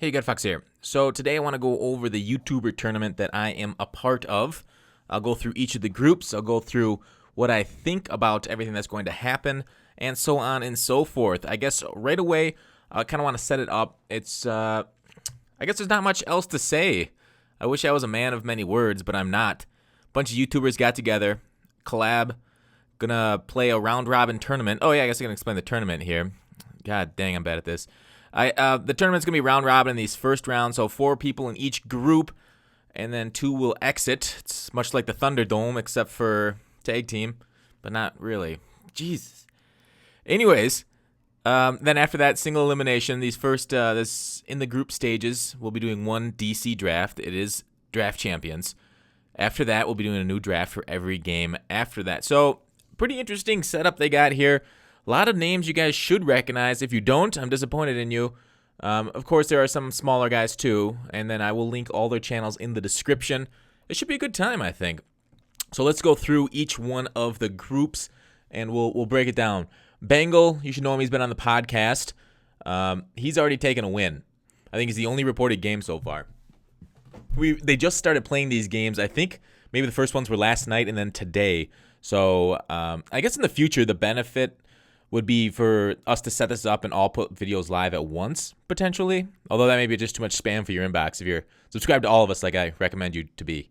Hey, Good Fox here. So today I want to go over the YouTuber tournament that I am a part of. I'll go through each of the groups. I'll go through what I think about everything that's going to happen, and so on and so forth. I guess right away, I kind of want to set it up. I guess there's not much else to say. I wish I was a man of many words, but I'm not. A bunch of YouTubers got together, collab, gonna play a round robin tournament. Oh yeah, I guess I can explain the tournament here. God dang, I'm bad at this. The tournament's going to be round robin in these first rounds, so 4 people in each group, and then 2 will exit. It's much like the Thunderdome, except for tag team, but not really. Jesus. Anyways, then after that, single elimination. These first, this in the group stages, we'll be doing one DC draft. It is draft champions. After that, we'll be doing a new draft for every game after that. So, pretty interesting setup they got here. A lot of names you guys should recognize. If you don't, I'm disappointed in you. Of course, there are some smaller guys too, and then I will link all their channels in the description. It should be a good time, I think. So let's go through each one of the groups, and we'll break it down. Bengal, you should know him. He's been on the podcast. He's already taken a win. I think he's the only reported game so far. They just started playing these games. I think maybe the first ones were last night and then today. So I guess in the future, the benefit would be for us to set this up and all put videos live at once, potentially. Although that may be just too much spam for your inbox if you're subscribed to all of us like I recommend you to be.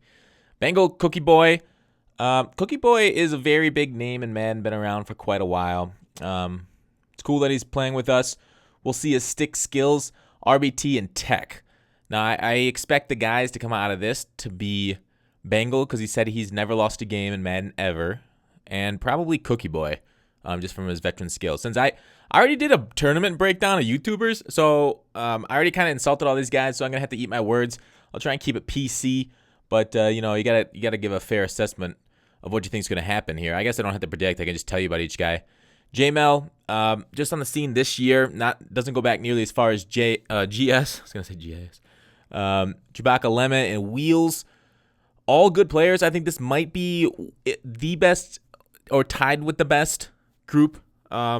Bengal Cookie Boy. Cookie Boy is a very big name in Madden, been around for quite a while. It's cool that he's playing with us. We'll see his stick skills, RBT, and tech. Now, I expect the guys to come out of this to be Bengal, because he said he's never lost a game in Madden ever, and probably Cookie Boy. Just from his veteran skills. Since I already did a tournament breakdown of YouTubers, so I already kind of insulted all these guys, so I'm gonna have to eat my words. I'll try and keep it PC, but you gotta give a fair assessment of what you think is gonna happen here. I guess I don't have to predict. I can just tell you about each guy. JML, just on the scene this year, doesn't go back nearly as far as GS. I was gonna say GS. Chewbacca Lemon and Wheels, all good players. I think this might be the best or tied with the best group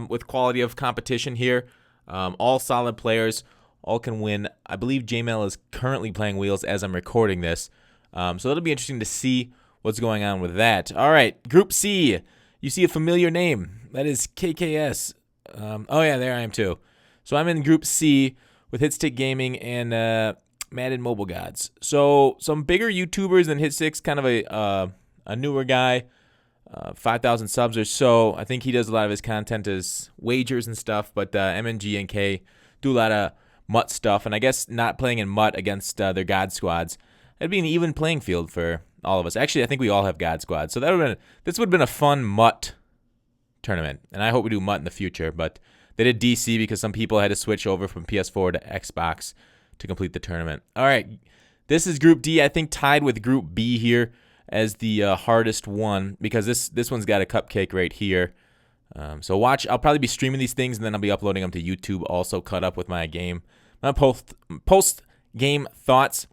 with quality of competition here. All solid players, all can win. I believe JML is currently playing Wheels as I'm recording this. So it'll be interesting to see what's going on with that. All right, Group C. You see a familiar name. That is KKS. Oh, yeah, there I am too. So I'm in Group C with Hitstick Gaming and Madden Mobile Gods. So some bigger YouTubers than Hitstick's kind of a newer guy. 5,000 subs or so. I think he does a lot of his content as wagers and stuff, but MNG and K do a lot of MUT stuff, and I guess not playing in MUT against their God squads, that'd be an even playing field for all of us. Actually, I think we all have God squads, so this would have been a fun MUT tournament, and I hope we do MUT in the future, but they did DC because some people had to switch over from PS4 to Xbox to complete the tournament. All right, this is Group D, I think tied with Group B here as the hardest one, because this one's got a cupcake right here. So watch. I'll probably be streaming these things, and then I'll be uploading them to YouTube, also cut up with my post game thoughts.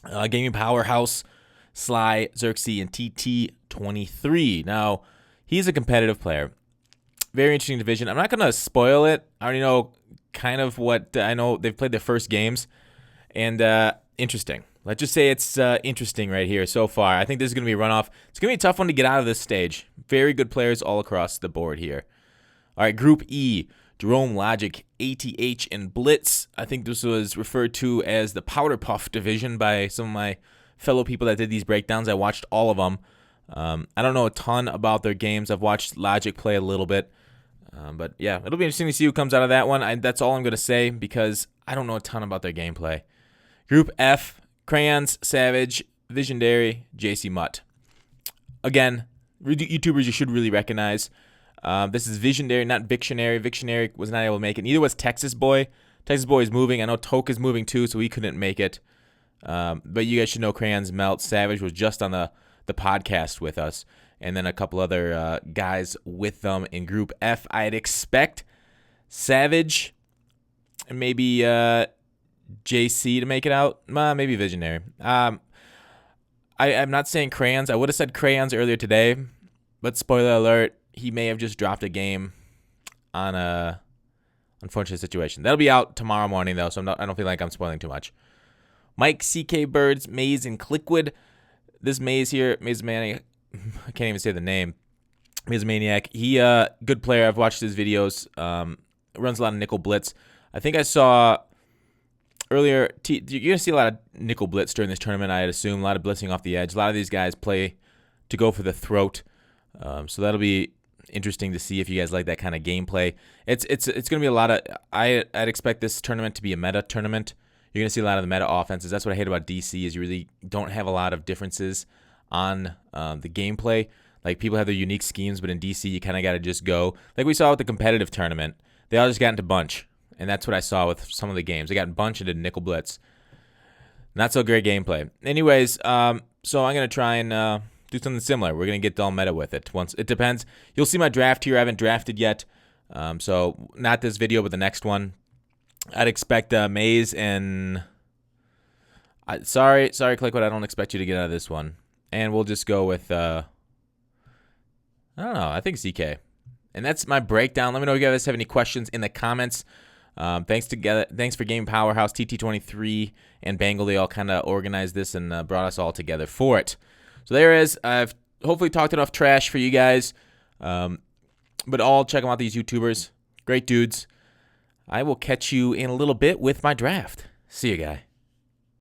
Gaming Powerhouse, Sly, Xerxes, and TT23. Now, he's a competitive player. Very interesting division. I'm not going to spoil it. I already know kind of what I know. They've played their first games, and interesting. Let's just say it's interesting right here so far. I think this is going to be a runoff. It's going to be a tough one to get out of this stage. Very good players all across the board here. All right, Group E, Jerome, Logic, ATH, and Blitz. I think this was referred to as the Powder Puff division by some of my fellow people that did these breakdowns. I watched all of them. I don't know a ton about their games. I've watched Logic play a little bit. But yeah, it'll be interesting to see who comes out of that one. That's all I'm going to say because I don't know a ton about their gameplay. Group F, Crayons, Savage, Visionary, JC Mutt. Again, YouTubers you should really recognize. This is Visionary, not Victionary. Victionary was not able to make it. Neither was Texas Boy. Texas Boy is moving. I know Toke is moving too, so he couldn't make it. But you guys should know Crayons, Melt, Savage was just on the podcast with us. And then a couple other guys with them in Group F. I'd expect Savage and maybe JC to make it out. Maybe Visionary. I'm not saying Crayons. I would have said Crayons earlier today, but spoiler alert, he may have just dropped a game on a unfortunate situation. That'll be out tomorrow morning, though, so I don't feel like I'm spoiling too much. Mike, CK Birds, Maze, and Clickwood. This Maze here, Maze Maniac, I can't even say the name. Maze Maniac, he good player. I've watched his videos. Runs a lot of nickel blitz. I think I saw earlier, you're going to see a lot of nickel blitz during this tournament, I'd assume. A lot of blitzing off the edge. A lot of these guys play to go for the throat. So that'll be interesting to see if you guys like that kind of gameplay. It's going to be a lot of, I'd expect this tournament to be a meta tournament. You're going to see a lot of the meta offenses. That's what I hate about DC is you really don't have a lot of differences on the gameplay. Like, people have their unique schemes, but in DC, you kind of got to just go. Like we saw with the competitive tournament, they all just got into bunch. And that's what I saw with some of the games. They got in bunch and did nickel blitz. Not so great gameplay. Anyways, so I'm going to try and do something similar. We're going to get all meta with it. Once it depends. You'll see my draft here. I haven't drafted yet. So not this video, but the next one. I'd expect Maze and... Sorry, Clickwood. I don't expect you to get out of this one. And we'll just go with... I don't know. I think CK. And that's my breakdown. Let me know if you guys have any questions in the comments. Thanks for Game Powerhouse, TT23, and Bangle. They all kind of organized this and brought us all together for it. So there it is. I've hopefully talked enough trash for you guys. But all check them out, these YouTubers. Great dudes. I will catch you in a little bit with my draft. See you, guy.